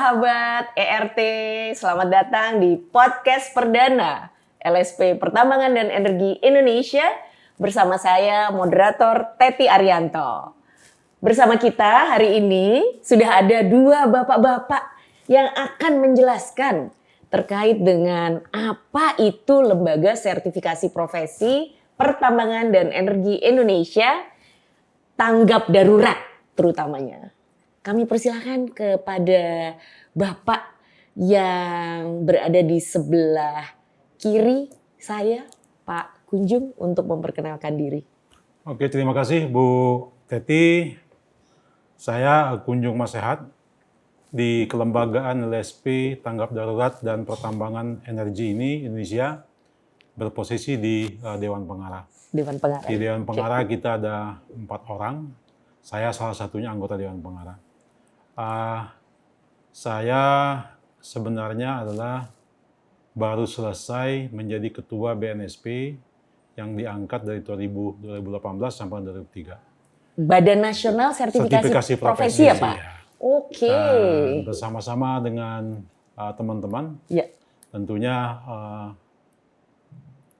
sahabat ERT, selamat datang di podcast perdana LSP Pertambangan dan Energi Indonesia bersama saya moderator Teti Arianto. Bersama kita hari ini sudah ada dua bapak-bapak yang akan menjelaskan terkait dengan apa itu Lembaga Sertifikasi Profesi Pertambangan dan Energi Indonesia, tanggap darurat terutamanya. Kami persilahkan kepada Bapak yang berada di sebelah kiri saya, Pak Kunjung, untuk memperkenalkan diri. Oke, terima kasih Bu Teti. Saya Kunjung Masehat di Kelembagaan LSP Tanggap Darurat dan Pertambangan Energi ini Indonesia, berposisi di Dewan Pengarah. Dewan Pengarah. Di Dewan Pengarah kita ada 4 orang. Saya salah satunya anggota Dewan Pengarah. Saya sebenarnya adalah baru selesai menjadi ketua BNSP yang diangkat dari 2018 sampai 2003. Badan Nasional Sertifikasi Profesi ya Pak? Ya. Oke. Bersama-sama dengan teman-teman, Ya. tentunya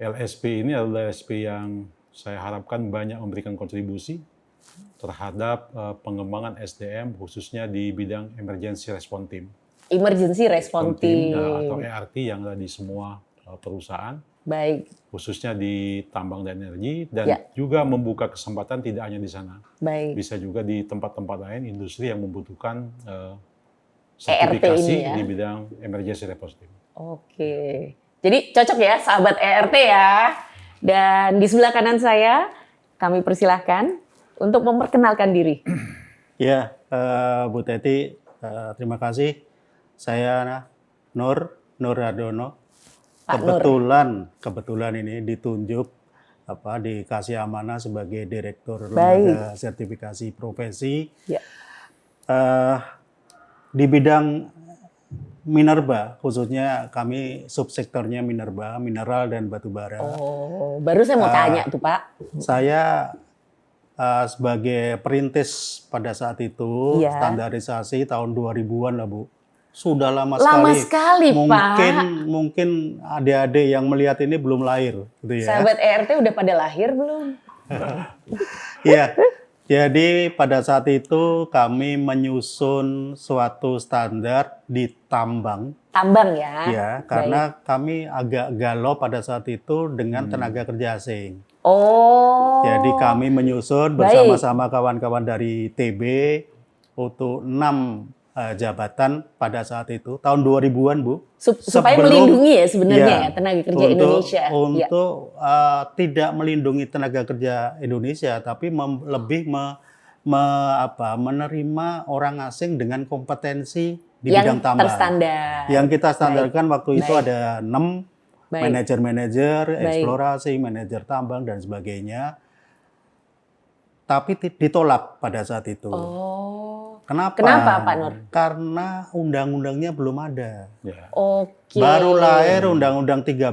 LSP ini adalah LSP yang saya harapkan banyak memberikan kontribusi terhadap pengembangan SDM khususnya di bidang Emergency Response Team. Emergency Response Team. Atau ERT yang ada di semua perusahaan. Baik. Khususnya di tambang dan energi dan juga membuka kesempatan tidak hanya di sana. Baik. Bisa juga di tempat-tempat lain industri yang membutuhkan ERT sertifikasi ini ya? di bidang Emergency Response Team. Oke. Jadi cocok ya sahabat ERT ya. Dan di sebelah kanan saya kami persilahkan untuk memperkenalkan diri. Ya, Bu Teti, terima kasih. Saya Nur Hardono. Kebetulan ini ditunjuk dikasih amanah sebagai Direktur Lembaga Sertifikasi Profesi. Ya. Di bidang minerba, khususnya kami subsektornya minerba, mineral dan batubara. Oh, baru saya mau tanya tuh Pak. Saya sebagai perintis pada saat itu, standarisasi tahun 2000-an lah Bu. Sudah lama sekali Pak. Mungkin adik-adik yang melihat ini belum lahir, gitu ya. Sahabat ERT udah pada lahir belum? Iya. Jadi pada saat itu kami menyusun suatu standar di tambang. Tambang ya. Ya, karena kami agak galau pada saat itu dengan tenaga kerja asing. Oh. Jadi kami menyusun bersama-sama kawan-kawan dari TB untuk 6 jabatan pada saat itu, tahun 2000-an Bu. Supaya melindungi ya sebenarnya ya tenaga kerja Indonesia. Untuk tidak melindungi tenaga kerja Indonesia, tapi lebih menerima orang asing dengan kompetensi di bidang tambang. Terstandar. Yang kita standarkan waktu itu ada 6 manajer-manajer, eksplorasi, manajer tambang dan sebagainya. Tapi ditolak pada saat itu. Oh. Kenapa Pak Nur? Karena undang-undangnya belum ada. Ya. Oke. Baru lahir Undang-Undang 13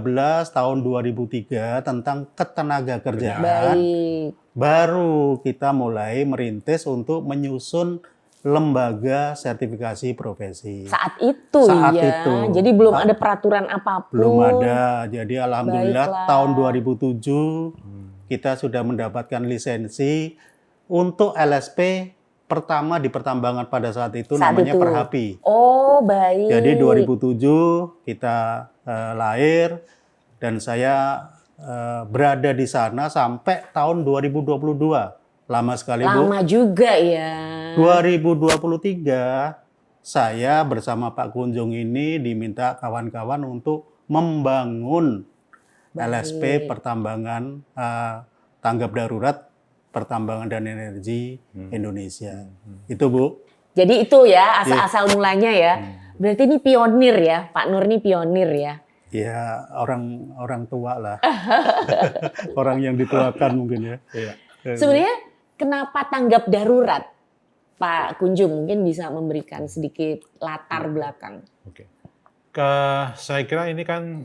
tahun 2003 tentang ketenaga kerjaan. Baik. Baru kita mulai merintis untuk menyusun lembaga sertifikasi profesi. Saat itu. Jadi belum ada peraturan apapun. Belum ada. Jadi alhamdulillah tahun 2007 kita sudah mendapatkan lisensi untuk LSP pertama di pertambangan pada saat itu namanya Perhapi. Oh, baik. Jadi 2007 kita lahir dan saya berada di sana sampai tahun 2022. Lama sekali Bu. Lama juga ya. 2023 saya bersama Pak Kunjung ini diminta kawan-kawan untuk membangun LSP Pertambangan Tanggap Darurat Pertambangan dan Energi Indonesia. Itu Bu. Jadi itu ya asal-asal mulanya ya. Berarti ini pionir ya, Pak Nur ini pionir ya. Ya orang tua lah. Orang yang dituakan mungkin ya. Sebenarnya kenapa tanggap darurat? Pak Kunjung mungkin bisa memberikan sedikit latar belakang. Oke. Saya kira ini kan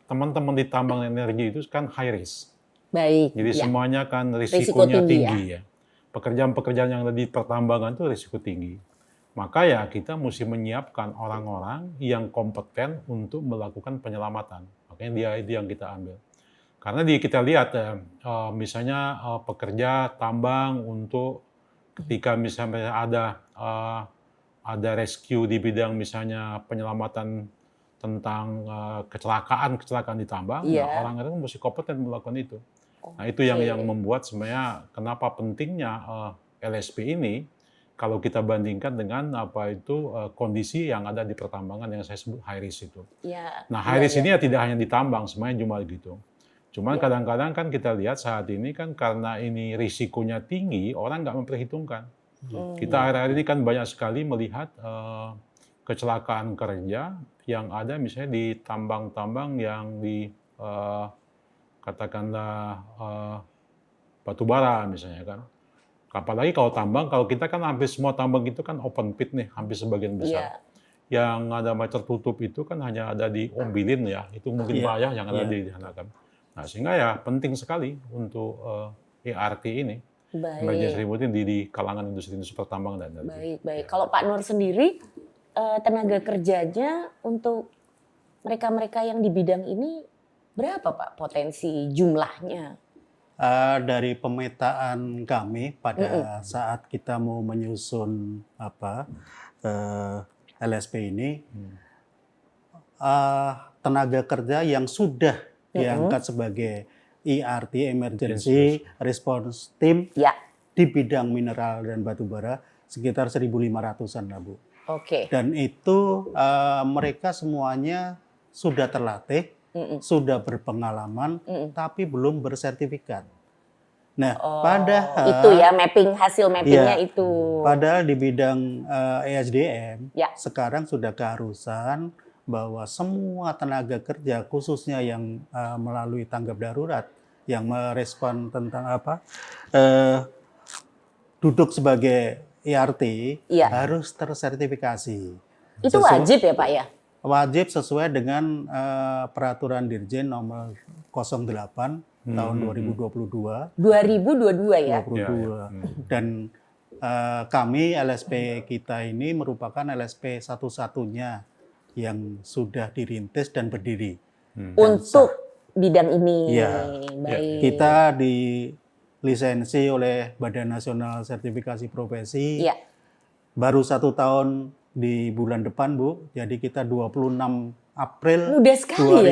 teman-teman di tambang energi itu kan high risk. Baik. Jadi semuanya kan risikonya tinggi ya. Pekerjaan-pekerjaan yang ada di pertambangan itu risiko tinggi. maka ya kita mesti menyiapkan orang-orang yang kompeten untuk melakukan penyelamatan. Makanya dia itu yang kita ambil. Karena kita lihat misalnya pekerja tambang untuk ketika misalnya ada rescue di bidang misalnya penyelamatan tentang kecelakaan di tambang, nah orang itu mesti kompeten melakukan itu. Nah itu yang membuat sebenarnya kenapa pentingnya LSP ini kalau kita bandingkan dengan kondisi yang ada di pertambangan yang saya sebut high risk itu. Nah high risk ini ya tidak hanya di tambang, sebenarnya cuma gitu. Cuman kadang-kadang kan kita lihat saat ini kan karena ini risikonya tinggi, orang nggak memperhitungkan. Kita akhir-akhir ini kan banyak sekali melihat kecelakaan kerja yang ada misalnya di tambang-tambang yang di katakanlah batu bara misalnya kan. Apalagi kalau tambang, kalau kita kan hampir semua tambang itu kan open pit nih, hampir sebagian besar. Yang ada tertutup itu kan hanya ada di Ombilin ya, itu mungkin Pak ya yang ada di sana kan. Nah sehingga ya penting sekali untuk ERT ini, emergency remote di kalangan industri pertambangan dan energi. Baik. Kalau Pak Nur sendiri, tenaga kerjanya untuk mereka-mereka yang di bidang ini berapa Pak potensi jumlahnya? Dari pemetaan kami pada saat kita mau menyusun LSP ini, tenaga kerja yang sudah diangkat sebagai ERT (Emergency Response Team) di bidang mineral dan batu bara sekitar 1.500-an lah Bu. Dan itu mereka semuanya sudah terlatih, sudah berpengalaman, tapi belum bersertifikat. Nah, padahal itu ya hasil mappingnya itu. Padahal di bidang ESDM sekarang sudah keharusan bahwa semua tenaga kerja khususnya yang melalui tanggap darurat yang merespon tentang duduk sebagai ERT harus tersertifikasi. Itu wajib ya Pak ya? Wajib sesuai dengan peraturan Dirjen nomor 08 tahun 2022. 2022 ya? 2022. Dan kami LSP kita ini merupakan LSP satu-satunya yang sudah dirintis dan berdiri. Untuk bidang ini. Baik. Kita dilisensi oleh Badan Nasional Sertifikasi Profesi. Baru 1 tahun di bulan depan Bu. Jadi kita 26 April 2024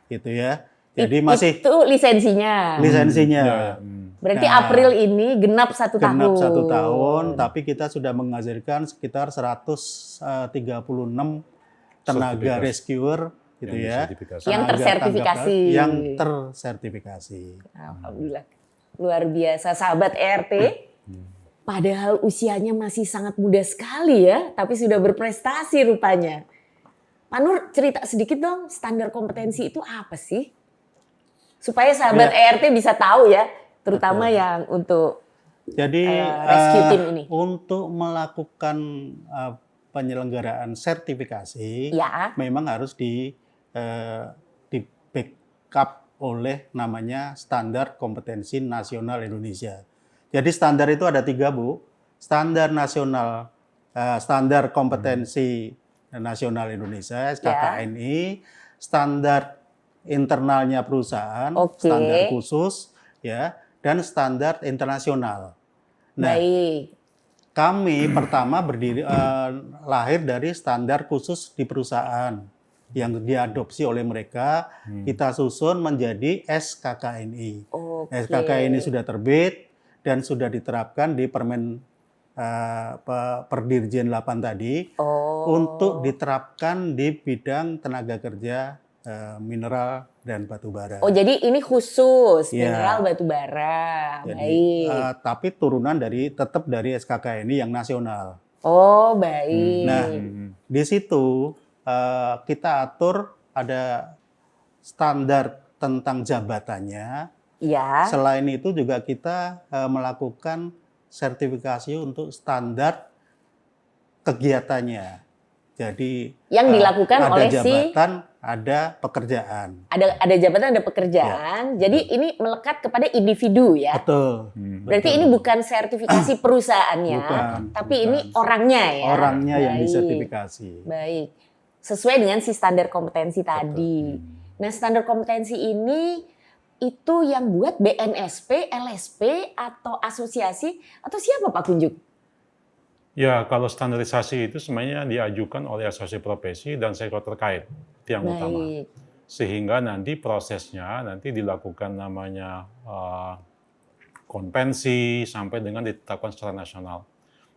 gitu ya. Jadi masih itu lisensinya. Berarti April ini genap 1 tahun. Genap 1 tahun, tapi kita sudah menghasilkan sekitar 136 tenaga rescuer gitu ya. Yang tersertifikasi. Alhamdulillah. Luar biasa sahabat ERT. Padahal usianya masih sangat muda sekali ya, tapi sudah berprestasi rupanya. Pak Nur, cerita sedikit dong, standar kompetensi itu apa sih? Supaya sahabat ERT bisa tahu ya, terutama yang untuk rescue team ini. Untuk melakukan penyelenggaraan sertifikasi, memang harus di backup oleh namanya Standar Kompetensi Nasional Indonesia. Jadi standar itu ada 3 Bu, standar nasional, standar kompetensi nasional Indonesia (SKKNI), standar internalnya perusahaan, standar khusus, ya, dan standar internasional. Nah, kami pertama lahir dari standar khusus di perusahaan yang diadopsi oleh mereka, kita susun menjadi SKKNI. SKKNI sudah terbit dan sudah diterapkan di Permen Perdirjen 8 tadi untuk diterapkan di bidang tenaga kerja mineral dan batu bara. Jadi ini khusus mineral batu bara. Jadi, tapi turunan tetap dari SKKNI yang nasional. Baik. Nah, di situ kita atur ada standar tentang jabatannya. Selain itu juga kita melakukan sertifikasi untuk standar kegiatannya. Jadi Yang dilakukan ada oleh jabatan, ada pekerjaan. ada jabatan, ada pekerjaan. Jadi ini melekat kepada individu ya. Betul. Berarti ini bukan sertifikasi perusahaannya, Bukan, tapi bukan. ini orangnya ya. Orangnya yang Baik. disertifikasi. Baik. Sesuai dengan si standar kompetensi tadi. Nah, standar kompetensi ini itu yang buat BNSP, LSP atau asosiasi atau siapa Pak Kunjung? Ya, kalau standarisasi itu sebenarnya diajukan oleh asosiasi profesi dan sektor terkait. Itu yang utama. Baik. Sehingga nanti prosesnya nanti dilakukan namanya konvensi sampai dengan ditetapkan secara nasional.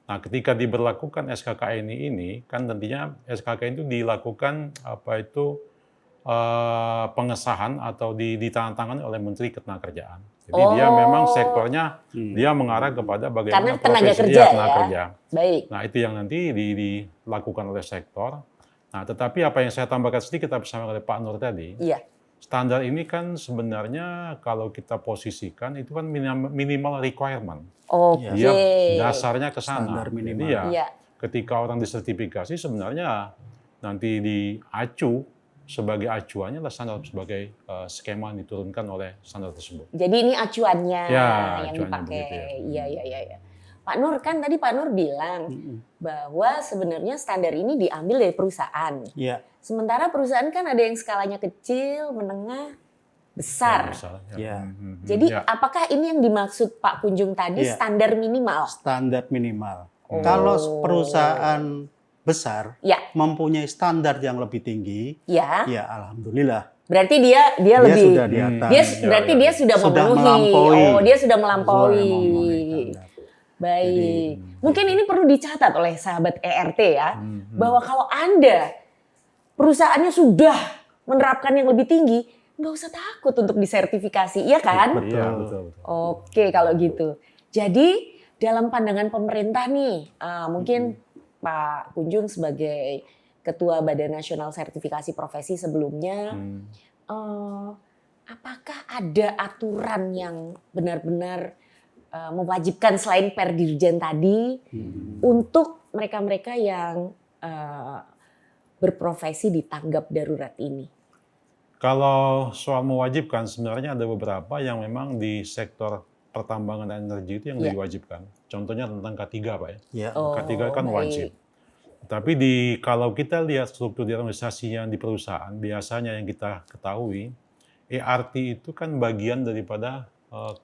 Nah, ketika diberlakukan SKKN ini kan tentunya SKKN itu dilakukan pengesahan atau ditandatangani oleh Menteri Ketenagakerjaan. Jadi dia memang sektornya dia mengarah kepada bagaimana Karena tenaga profesi kerja tenaga ya. kerja. Baik. Nah, itu yang nanti dilakukan oleh sektor. Nah, tetapi apa yang saya tambahkan sedikit bersama oleh Pak Nur tadi, Iya. standar ini kan sebenarnya kalau kita posisikan itu kan minimal requirement. Oke. Dia dasarnya ke sana. Standar minimal. Jadi ya, Iya. ketika orang disertifikasi sebenarnya nanti diacu sebagai acuannya adalah standar sebagai skema yang diturunkan oleh standar tersebut. Jadi ini acuannya Ya, yang acuannya dipakai. begitu ya. Iya. Pak Nur kan tadi Pak Nur bilang bahwa sebenarnya standar ini diambil dari perusahaan. Iya. Sementara perusahaan kan ada yang skalanya kecil, menengah, besar. Ya. Jadi Ya. apakah ini yang dimaksud Pak Kunjung tadi Iya. standar minimal? Standar minimal. Kalau perusahaan besar Ya, mempunyai standar yang lebih tinggi, ya. ya alhamdulillah. Berarti dia Dia lebih sudah di atas. berarti dia sudah Sudah memenuhi. melampaui. Oh, dia sudah melampaui. Sudah memenuhi standar. Baik. Mungkin ini perlu dicatat oleh sahabat ERT ya, bahwa kalau Anda perusahaannya sudah menerapkan yang lebih tinggi, nggak usah takut untuk disertifikasi, iya kan? Iya, betul. Oke, kalau gitu. Jadi dalam pandangan pemerintah nih, mungkin Pak Kunjung sebagai Ketua Badan Nasional Sertifikasi Profesi sebelumnya, apakah ada aturan yang benar-benar mewajibkan selain Perdirjen tadi untuk mereka-mereka yang berprofesi di tanggap darurat ini? Kalau soal mewajibkan, sebenarnya ada beberapa yang memang di sektor pertambangan dan energi itu yang diwajibkan. Contohnya tentang K3, Pak ya. Ya. K3 kan baik. wajib. Tapi kalau kita lihat struktur di organisasi yang di perusahaan, biasanya yang kita ketahui, ERT itu kan bagian daripada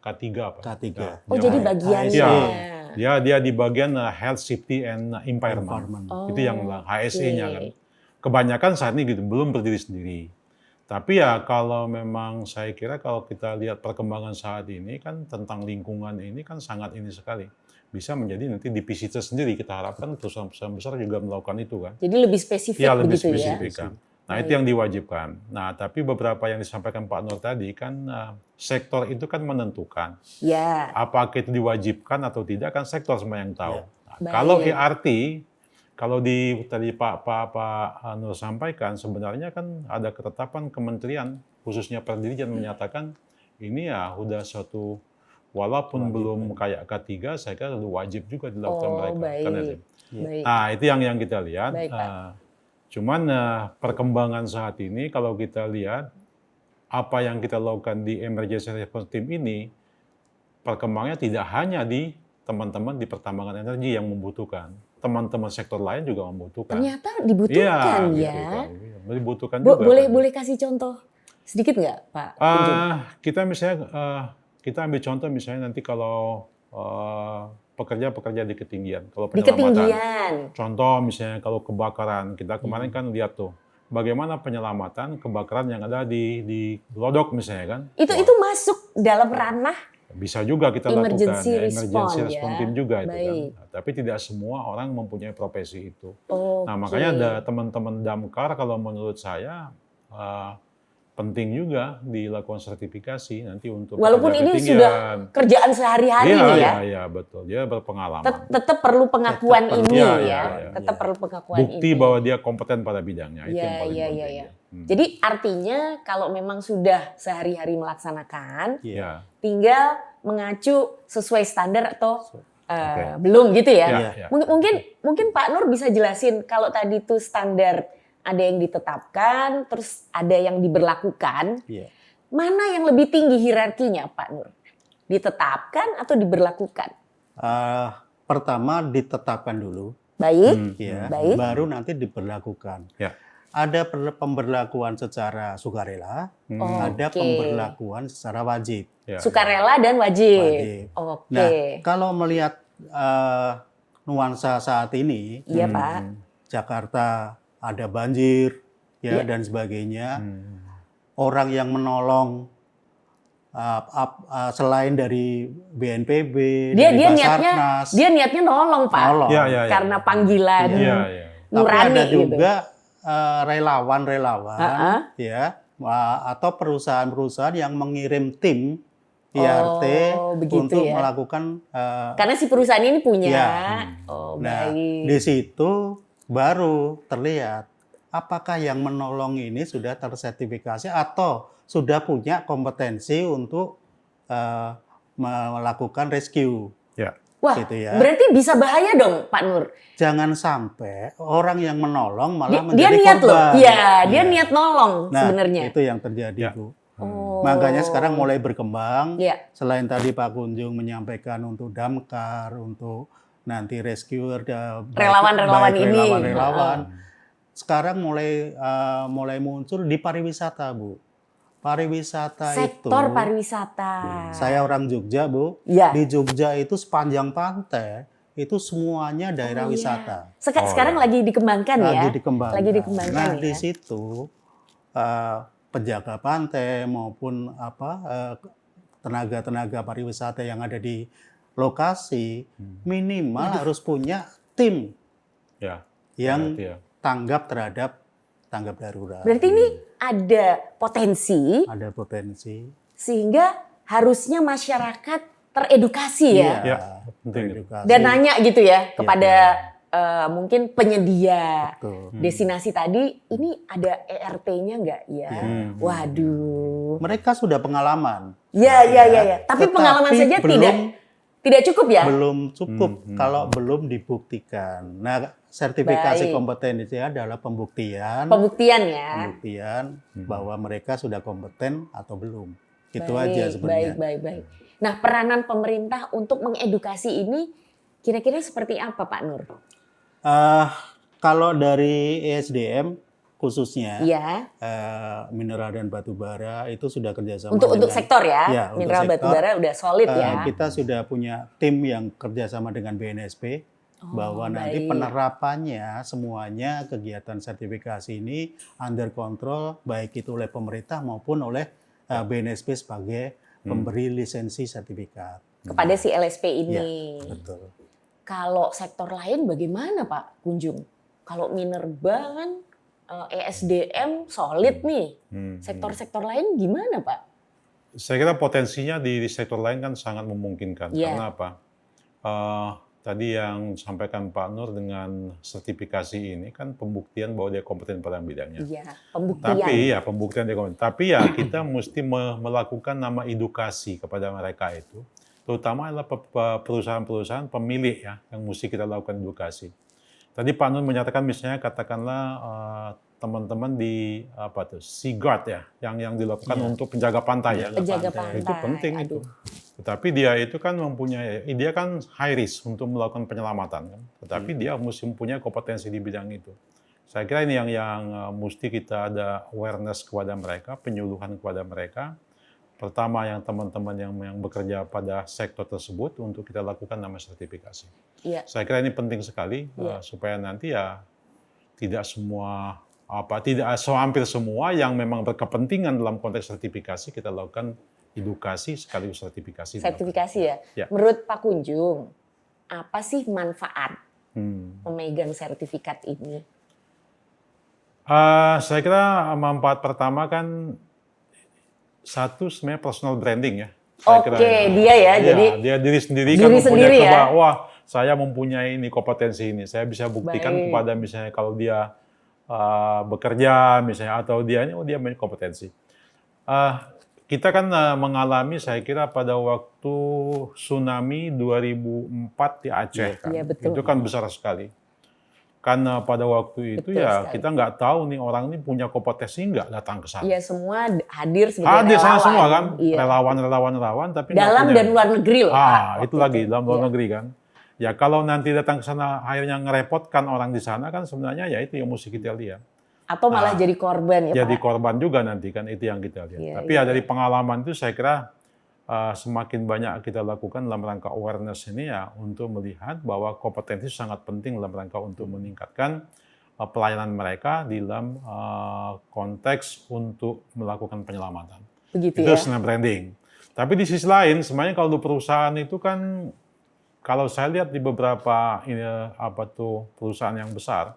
K3, Pak. K3. Oh, jadi bagiannya. Iya. Dia di bagian Health, Safety, and Environment. Itu yang HSE-nya kan. Kebanyakan saat ini gitu, belum berdiri sendiri. Tapi ya kalau memang saya kira kalau kita lihat perkembangan saat ini kan tentang lingkungan ini kan sangat ini sekali. Bisa menjadi nanti divisi tersendiri, kita harapkan perusahaan-perusahaan besar juga melakukan itu kan. Jadi lebih spesifik Ya, lebih begitu spesifik ya? kan. Nah, itu yang diwajibkan. Nah, tapi beberapa yang disampaikan Pak Nur tadi kan sektor itu kan menentukan. Ya. Apakah itu diwajibkan atau tidak kan sektor semua yang tahu. Nah, Baik. kalau ERT, kalau tadi Pak Nur sampaikan, sebenarnya kan ada ketetapan kementerian, khususnya Perdirjen menyatakan ini ya udah suatu, walaupun belum kayak K3, saya kira wajib juga dilakukan mereka. Baik. Kan itu. Baik. Nah, itu yang kita lihat. Baik, Pak. Cuman perkembangan saat ini kalau kita lihat apa yang kita lakukan di Emergency Response Team ini, perkembangannya tidak hanya di teman-teman di pertambangan energi yang membutuhkan. Teman-teman sektor lain juga membutuhkan. Ternyata dibutuhkan Iya, ya. gitu kan. Dibutuhkan juga. Boleh kasih contoh sedikit nggak, Pak? Kita misalnya kita ambil contoh misalnya nanti kalau pekerja-pekerja di ketinggian, kalau Di penyelamatan. ketinggian. Contoh misalnya kalau kebakaran, kita kemarin kan lihat tuh bagaimana penyelamatan kebakaran yang ada di Glodok misalnya kan. Itu masuk dalam ranah Bisa juga kita emergency lakukan response, emergency response ya. team juga itu kan. Baik. Nah, tapi tidak semua orang mempunyai profesi itu. Oke. Nah, makanya ada teman-teman damkar kalau menurut saya penting juga dilakukan sertifikasi nanti untuk Walaupun pekerja ini ketinggian. sudah kerjaan sehari-hari nih ya. Iya, betul. Dia berpengalaman. Tetap perlu pengakuan Tetap ini perlu. ya. Iya. Tetap perlu pengakuan Bukti ini. bahwa dia kompeten pada bidangnya. Itu yang paling penting. Iya. Jadi artinya kalau memang sudah sehari-hari melaksanakan, Iya. tinggal mengacu sesuai standar atau belum gitu ya. Ya. Mungkin Pak Nur bisa jelasin kalau tadi tuh standar ada yang ditetapkan, terus ada yang diberlakukan. Iya. Mana yang lebih tinggi hierarkinya, Pak Nur? Ditetapkan atau diberlakukan? Pertama ditetapkan dulu, Baik, ya, baik. baru nanti diberlakukan. Ya. Ada pemberlakuan secara sukarela, ada Oke. pemberlakuan secara wajib. Ya. Sukarela dan wajib. Wajib. Oke. Nah, kalau melihat nuansa saat ini, Iya, Pak. Jakarta ada banjir, ya, dan sebagainya. Orang yang menolong selain dari BNPB, Dia dari niatnya Basarnas, nolong, Pak. nolong. Ya. Karena panggilan Iya. Tapi nurani ada gitu. juga relawan-relawan, Ha-ha. ya, atau perusahaan-perusahaan yang mengirim tim IRT begitu untuk ya. melakukan. Karena si perusahaan ini punya. Ya. Oh, Nah, baik. di situ baru terlihat apakah yang menolong ini sudah tersertifikasi atau sudah punya kompetensi untuk melakukan rescue. Ya. Wah, gitu ya. berarti bisa bahaya dong, Pak Nur. Jangan sampai orang yang menolong malah Dia menjadi niat korban. loh. Iya, dia Ya. niat nolong Nah, sebenarnya. itu yang terjadi, Ya. Bu. Oh. Makanya sekarang mulai berkembang. Iya. Selain tadi Pak Kunjung menyampaikan untuk damkar, untuk nanti rescuer, Relawan-relawan ini. relawan-relawan. Sekarang mulai muncul di pariwisata, Bu. Pariwisata Sektor itu. pariwisata. Saya orang Jogja, Bu. Iya. Di Jogja itu sepanjang pantai itu semuanya daerah Oh, iya. wisata. Sekarang lagi dikembangkan ya. Lagi dikembangkan. Lagi dikembangkan Nah, ya. di situ penjaga pantai maupun tenaga-tenaga pariwisata yang ada di lokasi minimal harus punya tim Ya. yang Berarti ya. tanggap darurat. Berarti ini ada potensi Ada potensi. sehingga harusnya masyarakat teredukasi ya. Ya, penting itu. teredukasi. Dan nanya gitu ya kepada mungkin penyedia Betul. destinasi tadi, ini ada ERT-nya nggak ya? Waduh. Mereka sudah pengalaman. Ya. Tapi pengalaman saja tidak cukup ya? Belum cukup kalau belum dibuktikan. Nah, sertifikasi kompetensi adalah pembuktian bahwa mereka sudah kompeten atau belum. Itu aja sebenarnya. Baik. Nah, peranan pemerintah untuk mengedukasi ini kira-kira seperti apa, Pak Nur? Kalau dari ESDM khususnya Iya. mineral dan batu bara itu sudah kerjasama Untuk dengan, sektor ya, ya, untuk mineral batu bara udah solid ya. Kita sudah punya tim yang kerjasama dengan BNSP bahwa nanti penerapannya semuanya kegiatan sertifikasi ini under control baik itu oleh pemerintah maupun oleh BNSP sebagai pemberi lisensi sertifikat. Kepada si LSP ini. Ya, betul. Kalau sektor lain bagaimana Pak Kunjung? Kalau minerba kan ESDM solid nih. Sektor-sektor lain gimana Pak? Saya kira potensinya di sektor lain kan sangat memungkinkan. Iya. Karena apa? Tadi yang disampaikan Pak Nur dengan sertifikasi ini kan pembuktian bahwa dia kompeten pada bidangnya. Iya, pembuktian. Tapi ya pembuktian dia kompeten. Tapi ya kita mesti melakukan nama edukasi kepada mereka itu. Terutama adalah perusahaan-perusahaan pemilik ya yang mesti kita lakukan edukasi. Tadi Pak Nur menyatakan misalnya katakanlah teman-teman di Sea Guard ya yang dilakukan untuk penjaga pantai ya. Penjaga pantai. Itu penting itu. Tetapi dia itu kan dia kan high risk untuk melakukan penyelamatan kan. Tetapi dia mesti mempunyai kompetensi di bidang itu. Saya kira ini yang mesti kita ada awareness kepada mereka, penyuluhan kepada mereka. Pertama yang teman-teman yang bekerja pada sektor tersebut untuk kita lakukan nama sertifikasi. Iya. Saya kira ini penting sekali supaya nanti ya tidak hampir semua yang memang berkepentingan dalam konteks sertifikasi kita lakukan edukasi sekaligus sertifikasi. Sertifikasi ya. Ya. Menurut Pak Kunjung, apa sih manfaat memegang sertifikat ini? Saya kira manfaat pertama kan satu sebenarnya personal branding ya. Dia ya, jadi dia diri sendiri diri kan sendiri mempunyai ya. wah saya mempunyai ini kompetensi ini. Saya bisa buktikan kepada misalnya kalau dia bekerja misalnya atau dia punya kompetensi. kita kan mengalami saya kira pada waktu tsunami 2004 di Aceh kan. Iya, betul. Itu kan besar sekali. Karena pada waktu itu Betul ya sekali. kita nggak tahu nih orang ini punya kompetensi nggak datang ke sana. Iya, semua hadir sebagai Hadir sana relawan. semua kan, Iya. relawan tapi nggak Dalam punya. dan luar negeri loh. Pak, Itu waktu lagi itu. dalam luar Iya. negeri kan. Ya kalau nanti datang ke sana akhirnya ngerepotkan orang di sana kan sebenarnya ya itu yang mesti kita lihat. Atau malah jadi korban ya Jadi Pak. korban juga nanti kan itu yang kita lihat. Iya, Tapi ya dari pengalaman itu saya kira semakin banyak kita lakukan dalam rangka awareness ini ya untuk melihat bahwa kompetensi sangat penting dalam rangka untuk meningkatkan pelayanan mereka di dalam konteks untuk melakukan penyelamatan. Begitu Itu ya. sebenarnya branding. Tapi di sisi lain, sebenarnya kalau di perusahaan itu kan, kalau saya lihat di beberapa perusahaan yang besar,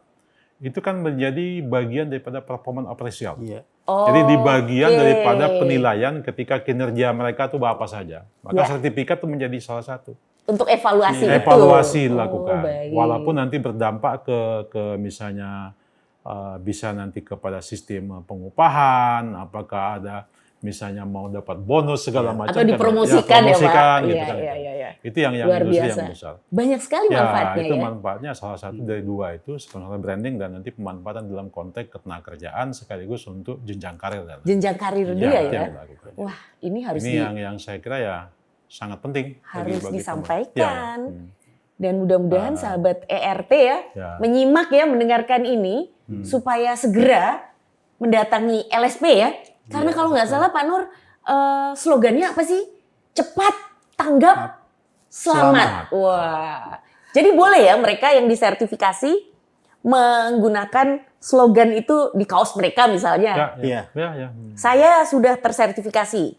itu kan menjadi bagian daripada performance appraisal. Iya. Jadi di bagian Oke. daripada penilaian ketika kinerja mereka itu apa saja. Maka Ya. sertifikat itu menjadi salah satu. Untuk evaluasi itu. Evaluasi Oh, dilakukan. baik. Walaupun nanti berdampak ke misalnya bisa nanti kepada sistem pengupahan, apakah ada misalnya mau dapat bonus segala macam. Atau dipromosikan ya, Pak. promosikan gitu Iya, kan. iya. Itu yang Luar industri biasa. yang besar. Banyak sekali Ya, manfaatnya itu ya. manfaatnya salah satu dari dua itu, sebenarnya branding dan nanti pemanfaatan dalam konteks ketenagakerjaan sekaligus untuk jenjang karir. Jenjang karir dia itu ya. yang dilakukan. Wah, ini harus Ini yang saya kira ya sangat penting harus bagi disampaikan. Ya. Dan mudah-mudahan sahabat ERT ya, Ya. menyimak ya, mendengarkan ini supaya segera mendatangi LSP ya. Karena kalau nggak salah Pak Nur, slogannya apa sih? Cepat, tanggap, selamat. Wah. Jadi boleh ya mereka yang disertifikasi menggunakan slogan itu di kaos mereka misalnya. Iya. Ya. Saya sudah tersertifikasi.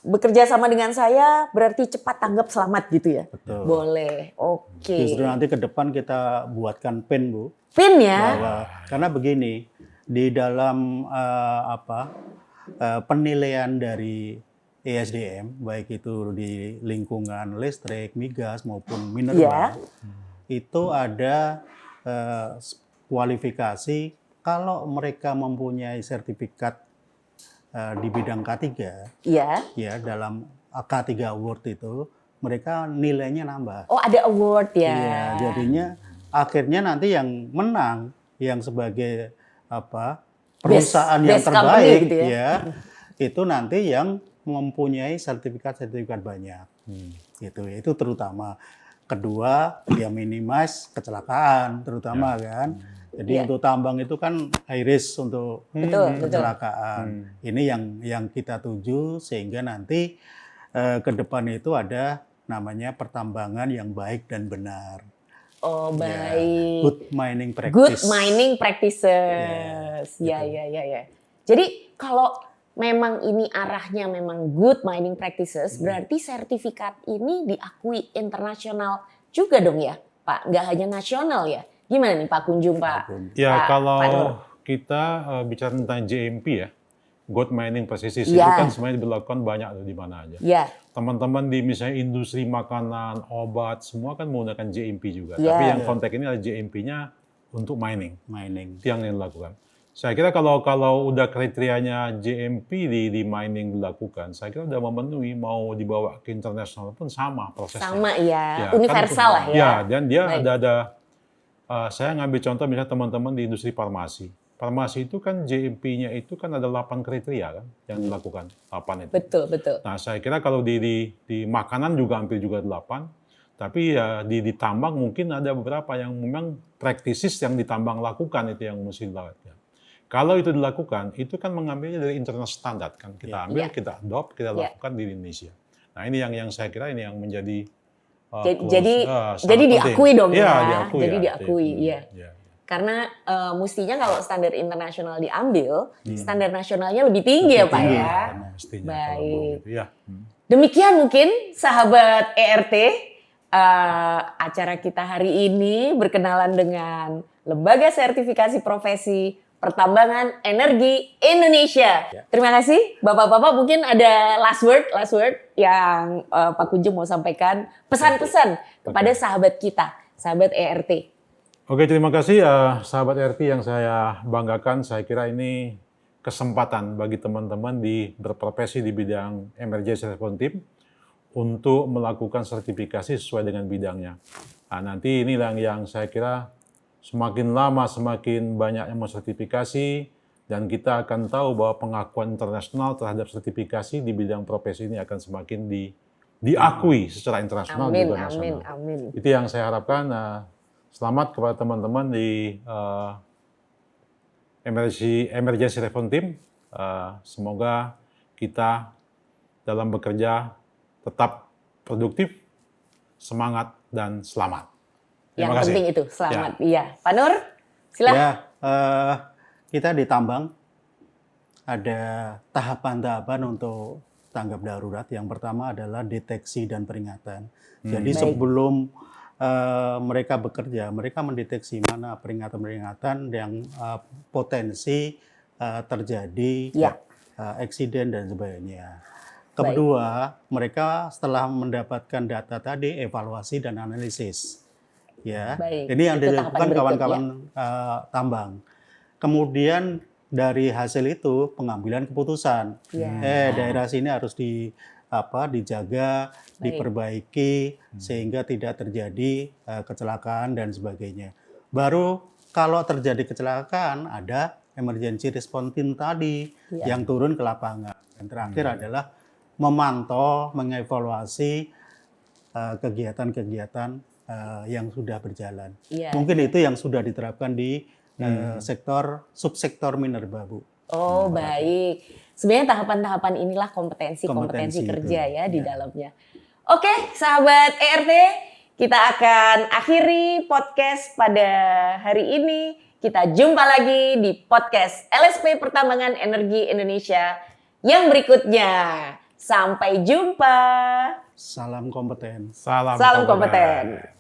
Bekerja sama dengan saya berarti cepat, tanggap, selamat gitu ya. Betul. Boleh. Oke. Justru nanti ke depan kita buatkan pin, Bu. Pin ya. Bahwa karena begini, di dalam penilaian dari ESDM, baik itu di lingkungan listrik, migas maupun mineral, itu ada kualifikasi kalau mereka mempunyai sertifikat di bidang K3, Iya. ya dalam K3 Award itu mereka nilainya nambah. Oh, ada award ya. Iya, jadinya akhirnya nanti yang menang yang sebagai perusahaan yang best company terbaik gitu ya, itu nanti yang mempunyai sertifikat banyak. Gitu. Itu terutama. Kedua, ya minimize kecelakaan terutama kan. Jadi untuk tambang itu kan high risk untuk kecelakaan. Ini yang kita tuju sehingga nanti ke depan itu ada namanya pertambangan yang baik dan benar. Oh, Ya, baik. good mining practice. Good mining practices. Ya. Jadi kalau memang ini arahnya memang good mining practices, berarti sertifikat ini diakui internasional juga dong ya, Pak? Nggak hanya nasional ya? Gimana nih Pak Kunjung, Pak? Ya, Pak kalau Nur? kita bicara tentang GMP ya, Good Mining Practices itu Ya. kan sebenarnya dilakukan banyak tuh di mana aja. Ya, Teman-teman di misalnya industri makanan, obat, semua kan menggunakan GMP juga. Ya. Tapi yang konteks ini adalah GMP-nya untuk mining. Mining. Itu yang dilakukan. Saya kira kalau udah kriterianya GMP di mining dilakukan, saya kira udah memenuhi, mau dibawa ke internasional pun sama prosesnya. sama ya, Ya, universal kan, lah ya. Ya, dan dia Baik. ada saya ngambil contoh misalnya teman-teman di industri farmasi. Farmasi itu kan GMP-nya itu kan ada 8 kriteria kan yang dilakukan, 8 itu. Betul. Nah, saya kira kalau di makanan juga hampir juga 8. Tapi ya di tambang mungkin ada beberapa yang memang practices yang ditambang lakukan itu yang mesti dilakukan. Kalau itu dilakukan, itu kan mengambilnya dari internal standar kan. Kita ambil, kita adopt, kita lakukan di Indonesia. Nah, ini yang saya kira ini yang menjadi Jadi sangat diakui penting. dong ya. Diakui, Jadi diakui, ya. Ya. Karena mestinya kalau standar internasional diambil, standar nasionalnya lebih tinggi ya Pak tinggi. ya. Mestinya Baik. kalau mau gitu. Ya. Demikian mungkin sahabat ERT, acara kita hari ini berkenalan dengan Lembaga Sertifikasi Profesi Pertambangan Energi Indonesia. Terima kasih Bapak-bapak, mungkin ada last word yang Pak Kunjung mau sampaikan, pesan-pesan kepada sahabat kita, sahabat ERT. Oke, terima kasih sahabat RT yang saya banggakan. Saya kira ini kesempatan bagi teman-teman berprofesi di bidang emergency response team untuk melakukan sertifikasi sesuai dengan bidangnya. Nah, nanti inilah yang saya kira semakin lama semakin banyak yang mau sertifikasi, dan kita akan tahu bahwa pengakuan internasional terhadap sertifikasi di bidang profesi ini akan semakin diakui secara internasional juga nasional. Amin. Itu yang saya harapkan. Selamat kepada teman-teman di emergency response team. Semoga kita dalam bekerja tetap produktif, semangat, dan selamat. Yang Terima kasih. penting itu selamat. Iya, Pak Nur, silakan. Ya, kita di tambang ada tahapan-tahapan untuk tanggap darurat. Yang pertama adalah deteksi dan peringatan. Jadi Baik. sebelum mereka bekerja, mereka mendeteksi mana peringatan-peringatan yang potensi terjadi Ya. eksiden dan sebagainya. Kedua, mereka setelah mendapatkan data tadi, evaluasi dan analisis. Ya, Baik, ini yang itu tahapan dilakukan berikut, kawan-kawan tambang. Kemudian dari hasil itu pengambilan keputusan. Ya. Daerah sini harus dijaga, diperbaiki sehingga tidak terjadi kecelakaan dan sebagainya. Baru kalau terjadi kecelakaan ada emergency response team tadi yang turun ke lapangan. Dan terakhir adalah memantau, mengevaluasi kegiatan-kegiatan yang sudah berjalan. Mungkin itu yang sudah diterapkan di subsektor minerba, Bu. Oh, baik. Sebenarnya tahapan-tahapan inilah kompetensi kerja itu. ya di dalamnya. Oke, sahabat ERT, kita akan akhiri podcast pada hari ini. Kita jumpa lagi di podcast LSP Pertambangan Energi Indonesia yang berikutnya. Sampai jumpa. Salam kompeten. Salam Salam kompeten.